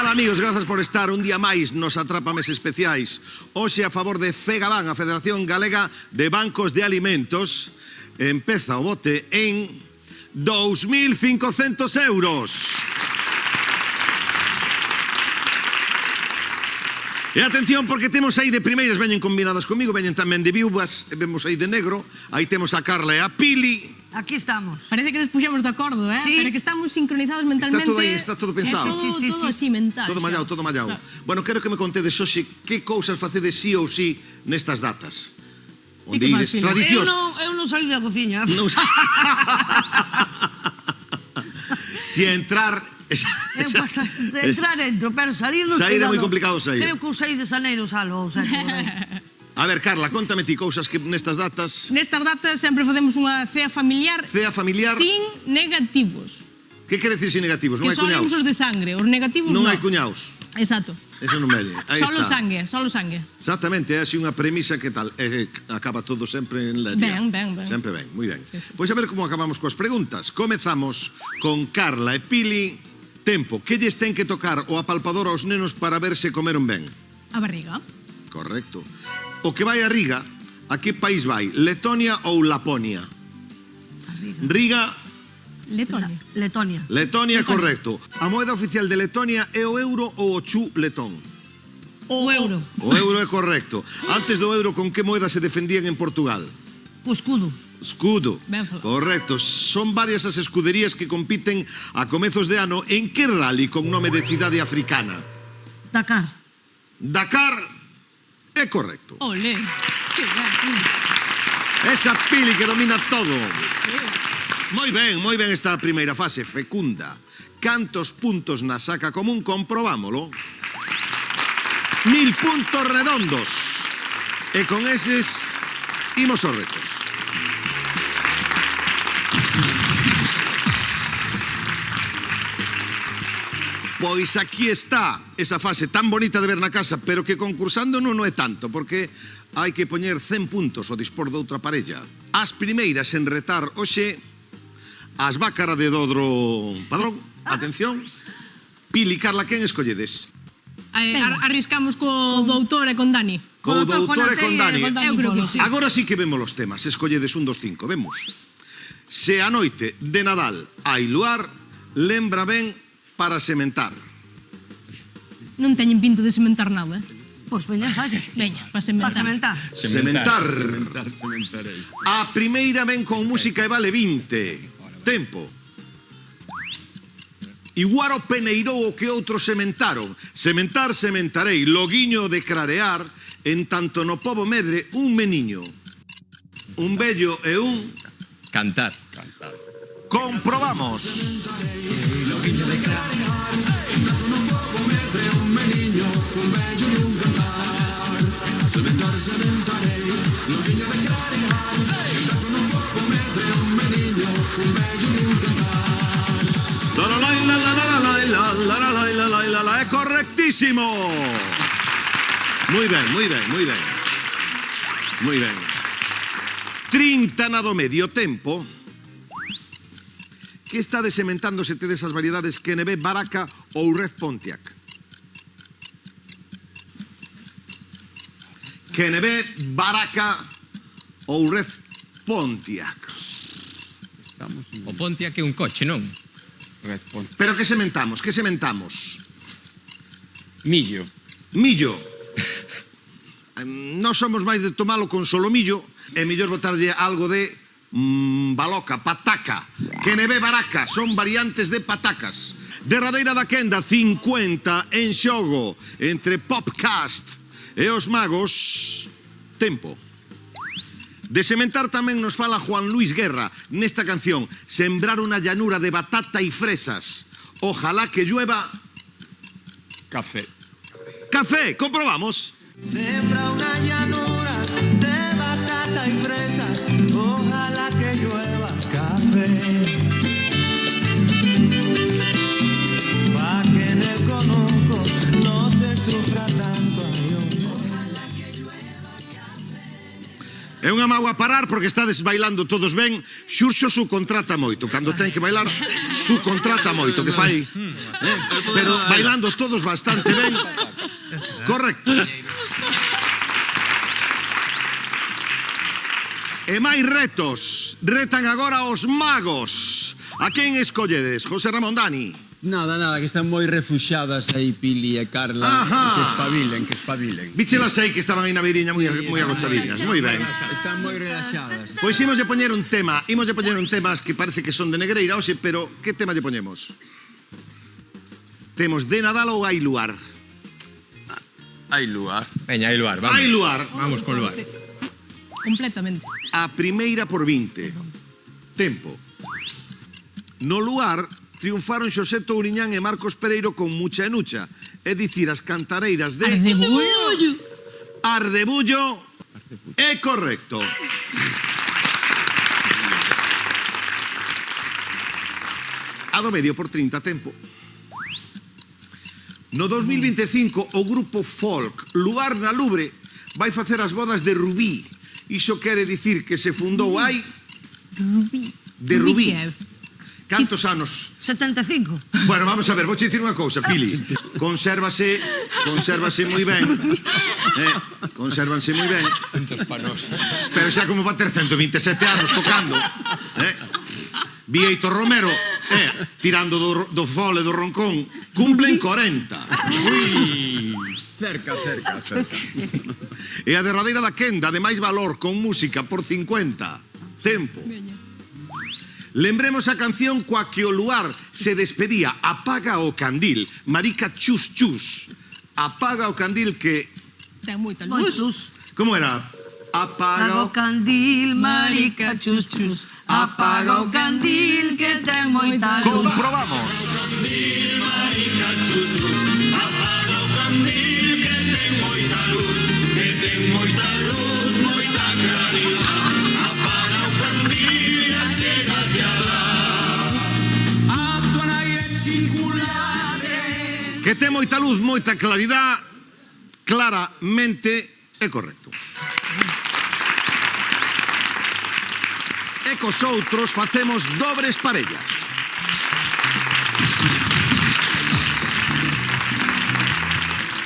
Ola amigos, grazas por estar un día máis nos Atrápames Especiais. Hoxe a favor de FEGABAN, a Federación Galega de Bancos de Alimentos. Empeza o bote en 2.500 euros. E atención porque temos aí de primeiras, veñen combinadas comigo, veñen tamén de viúvas, e vemos aí de negro, aí temos a Carla e a Pili. Aquí estamos. Parece que nos puxemos de acordo, Sí. pero que estamos sincronizados mentalmente. Está todo pensado. Sí. Todo así mental. Todo mallado, todo mallado. Claro. Bueno, quero que me contedes hoxe que cousas facedes sí ou sí nestas datas. Onde que ides faz, Pili? tradicións. Eu non salí da cociña. Non Ti a entrar... Eu paso de entrar dentro, pero salir non sei. Saír é moi complicado saír. Creo que o 6 de xaneiro salvo, ou sei por aí. A ver, Carla, contame ti cousas que nestas datas... Nestas datas sempre facemos unha cea familiar Cea familiar... sin negativos. Que quere dicir sin negativos? Non hai Que só cuñaos? os de sangre, os negativos Non non. hai cuñaos. Exacto. Eso non velle. Aí Solo está. sangue. Exactamente, é así unha premisa que tal. Acaba todo sempre en leria. Ben. Sempre ben, moi ben. Pois a ver como acabamos coas preguntas. Comezamos con Carla e Pili. Tempo, que lles ten que tocar o apalpador aos nenos para ver se comeron ben? A barriga. Correcto. O que vai a Riga, a que país vai? Letonia ou Laponia? Riga, Letonia. Letonia, correcto. A moeda oficial de Letonia é o euro ou o chu letón? O euro. O euro é correcto. Antes do euro, con que moeda se defendían en Portugal? O escudo. Escudo. Ben falado. Correcto. Son varias as escuderías que compiten a comezos de ano en que rally con nome de cidade africana? Dakar. Dakar é correcto. Ole. Que ben. Esa Pili que domina todo. Moi ben esta primeira fase, fecunda. Cantos puntos na saca común, comprobámolo. 1000 puntos redondos. E con eses imos aos retos. Pois aquí está esa fase tan bonita de ver na casa, pero que concursando non é tanto, porque hai que poñer 100 puntos ao dispor de outra parella. As primeiras en retar hoxe, as Bácara de Dodro Padrón, atención, Pili, Carla, quen escolledes? Arriscamos co doutor e con Dani. Co doutor e con Dani. Eu creo que sí. Agora sí que vemos os temas, escolledes 1, 2, 5, vemos. Se a noite de Nadal hai luar, lembra ben para sementar. Non teñen pinta de sementar nada. Pois veña, falle. Veña, para sementar. Para sementar. Sementarei. A primeira ven con música e vale 20. Tempo. Iguaro peneirou o que outros sementaron. Sementar, sementarei. Loguiño de crarear, en tanto no pobo medre un meniño. Un vello e un... Cantar. Comprobamos. É correctísimo. Moi ben. 30 na do medio tempo. Que está desementando se tedes as variedades Kenebé, Baraca ou Red Pontiac? Kenebé, Baraca ou Red Pontiac? O Pontiac é un coche, non? Pero que sementamos? Millo. Millo. Non somos máis de tomalo con solomillo, é mellor botarlle algo de baloca, pataca. Kenebé, Baraca, son variantes de patacas. Derradeira da quenda, 50 en xogo entre Popcast e os magos. Tempo. De sementar tamén nos fala Juan Luis Guerra nesta canción. Sembrar unha llanura de batata e fresas. Ojalá que llueva... Café. Café, comprobamos. Sembra una llanura de batata y fresas, ojalá que llueva café. Pa' que en el conuco no se sufra tanto. Ojalá que llueva café. É unha mágoa parar porque estades bailando todos ben. Xurxo subcontrata moito. Cando ten que bailar, subcontrata moito, que fai. Pero bailando todos bastante ben. Correcto. E máis retos. Retan agora os magos. A quen escolledes? José Ramón, Dani. Nada, que están moi refuxadas aí Pili e Carla. Ajá. Que espabilen. Bichelas aí que estaban aí na beiriña moi agochadiñas. Moi ben. Están moi relaxadas. Pois imos de poñer un tema. Imos de poñer un tema que parece que son de Negreira, hoxe, pero que tema lle poñemos? Temos de Nadal ou hai luar? Hai luar. Veña, hai luar, vamos. Hai luar. Vamos con luar. Completamente. A primeira por 20. Tempo. No luar triunfaron Xosé Touriñán e Marcos Pereiro con Mucha e Nucha. É dicir, as cantareiras de Ardebullo. Ardebullo é correcto. A do medio por 30, tempo. No 2025, o grupo folk Luar na Lubre vai facer as bodas de Rubí. Iso quere dicir que se fundou hai... De Rubí. Cantos anos? 75. Bueno, vamos a ver, vou dicir unha cousa, Pili. Consérvase moi ben. Consérvanse moi ben. Pero xa como va a ter 127 anos tocando. Vieito Romero, tirando do fole do roncón, cumplen 40. Cerca. E a derradeira da quenda de máis valor con música por 50. Tempo. Lembremos a canción coa que o luar se despedía. Apaga o candil. Marica chus chus. Apaga o candil que... Ten moita Moi luz. luz. Como era? Apaga o candil, marica chus chus. Apaga o candil que ten moita luz. Comprobamos. Que ten moita luz, moita claridade. Claramente é correcto. E cos outros facemos dobres parellas.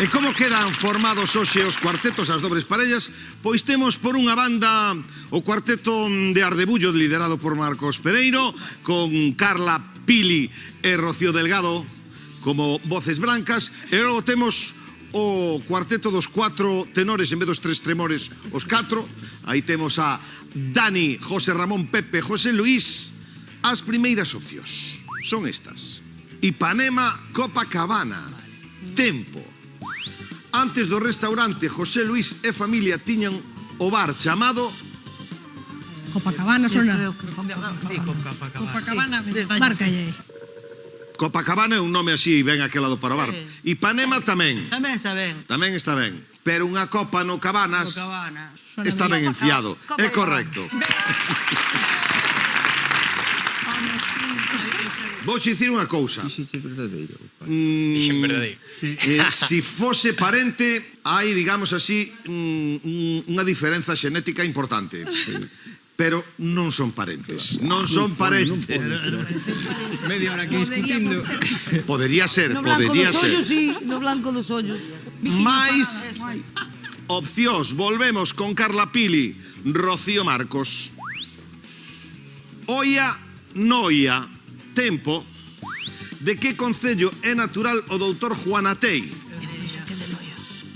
E como quedan formados hoxe os cuartetos, as dobres parellas? Pois temos por unha banda o cuarteto de Ardebullo liderado por Marcos Pereiro, con Carla, Pili e Rocío Delgado como voces brancas, e logo temos o cuarteto dos 4 tenores en vez dos 3 tremores, os 4. Aí temos a Dani, José Ramón, Pepe, José Luis. As primeiras opcións son estas: Ipanema, Copacabana. Tempo. Antes do restaurante, José Luis e familia tiñan o bar chamado Copacabana Eu sona. creo que Copacabana, márcalle. Copacabana é un nome así, ben aquel lado para o bar. Ipanema tamén. Tamén está ben. Tamén está ben. Pero unha copa no Cabanas O Cabana. está ben enfiado. É correcto. Vou dicir unha cousa. Dixiste verdadeiro. Dixen verdadeiro. Si fose parente, hai, digamos así, unha diferenza xenética importante. Pero non son parentes. Non son parentes. Media hora aquí discutindo. Podería ser, No blanco podería dos ser. ollos, sí, no blanco dos ollos. Mais opcións. Volvemos con Carla Pili, Rocío Marcos. Oia, noia. Tempo. De que concello é natural o doutor Juan Atei?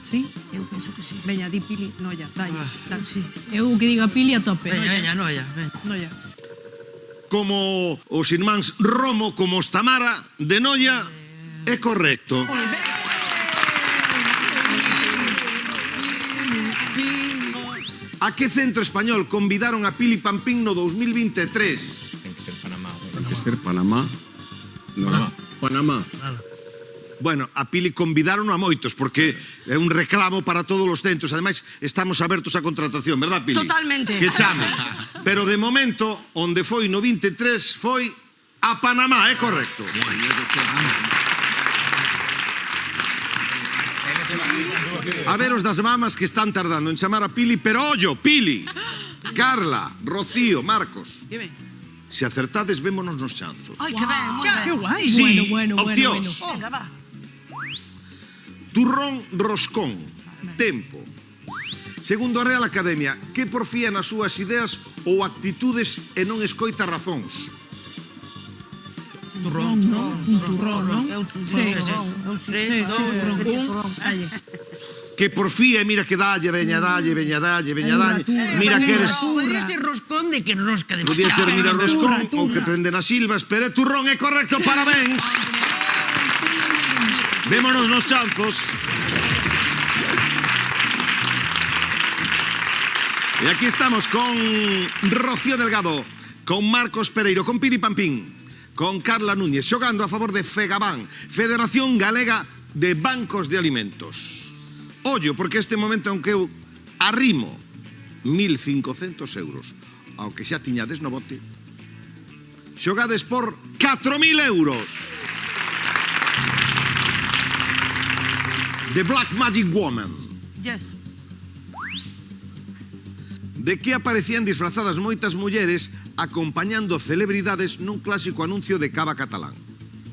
Sí? Eu penso que sí. Veña, di Pili, noia, dalle. Sí. Eu que diga Pili a tope. Veña, noia. Noia. Como os irmáns Romo, como os Tamara, de Noia, é correcto. A que centro español convidaron a Pili Pampín no 2023? Ten que ser Panamá. Ten que ser Panamá. Panamá. Bueno, a Pili convidaron a moitos, porque é un reclamo para todos os centros. Ademais, estamos abertos a contratación, verdad, Pili? Totalmente. Que chame. Pero de momento, onde foi no 23, foi a Panamá, é correcto. A ver os das mamas que están tardando en chamar a Pili, pero ollo, Pili, Carla, Rocío, Marcos. Dime. Se acertades, vémonos nos chanzos. Ai, que ben, moi Qué ben. guay. Sí, Bueno. opcións. Venga, va. Turrón roscón. Tempo. Segundo a Real Academia, que porfía nas súas ideas ou actitudes e non escoita razóns. Un turrón, non? É un turrón, Sí, é un sí, turrón. turrón. Alle. Que porfía, mira que dalle, veña dalle. Mira que eres... Podría ser roscón de que rosca de Podía ser mira roscón Turra. ou que prende nas silvas, pero é turrón, é correcto, parabéns. Vémonos nos chanzos. E aquí estamos con Rocío Delgado, con Marcos Pereiro, con Piri Pampín, con Carla Núñez, xogando a favor de Fegaban, Federación Galega de Bancos de Alimentos. Ollo, porque este momento, aunque eu arrimo 1.500 euros, ao que xa tiñades no bote, xogades por 4.000 euros. The Black Magic Woman. Yes. De que aparecían disfrazadas moitas mulleres acompañando celebridades nun clásico anuncio de cava catalán.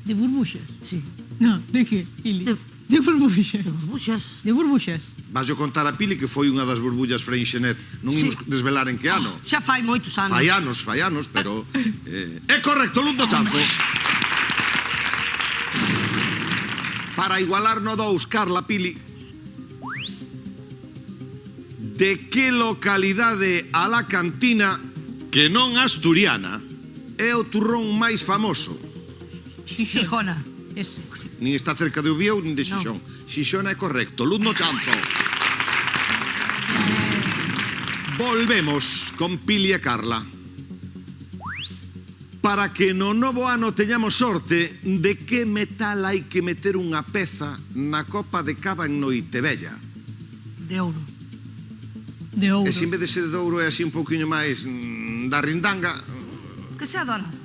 De burbuxas? Sí. No, de que, Pili? De burbuxas. De burbuxas. De burbuxas. Vas yo contar a Pili que foi unha das burbullas Freixenet. Non Sí. imos desvelar en que ano. Xa fai moitos anos. Fai anos, pero... É correcto, luz do chanzo. Para igualar no 2, Carla, Pili. De que localidade alacantina, que non asturiana, é o turrón máis famoso? Xijona. Ese. Nin está cerca de Ubiou, nin de Xixón. Xixona é correcto, luz no chanzo. Volvemos con Pili e Carla. Para que no novo ano teñamos sorte, de que metal hai que meter unha peza na copa de cava en Noitevella? De ouro. De ouro. E se en vez de ser de ouro é así un pouquiño máis da rindanga, Que sea dorado.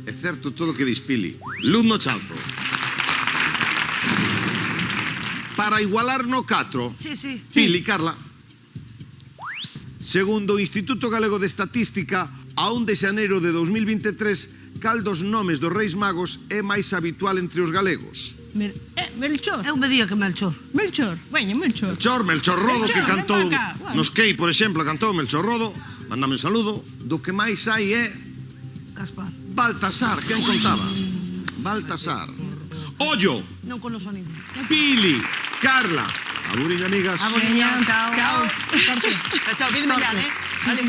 é certo todo o que dis Pili. Luz no chanzo. Para igualar no 4, Sí, sí. Pili, Carla. Segundo o Instituto Galego de Estatística, a 1 de xaneiro de 2023, cal dos nomes dos Reis Magos é máis habitual entre os galegos? Melchor. Eu me diga que Melchor. Melchor. Veña, Melchor. Melchor Rodo, que Melchor, cantou ven para acá, nos Key, por exemplo, cantou Melchor Rodo. Mándame un saludo. Do que máis hai é Gaspar. Baltasar, quen contaba? Baltasar. Ollo, Non conozo ningún. Pili, Carla. Aburiño, amigas. Aburiño, chao. Chao. Chao, chao, pídeme ya, ¿eh? Vale.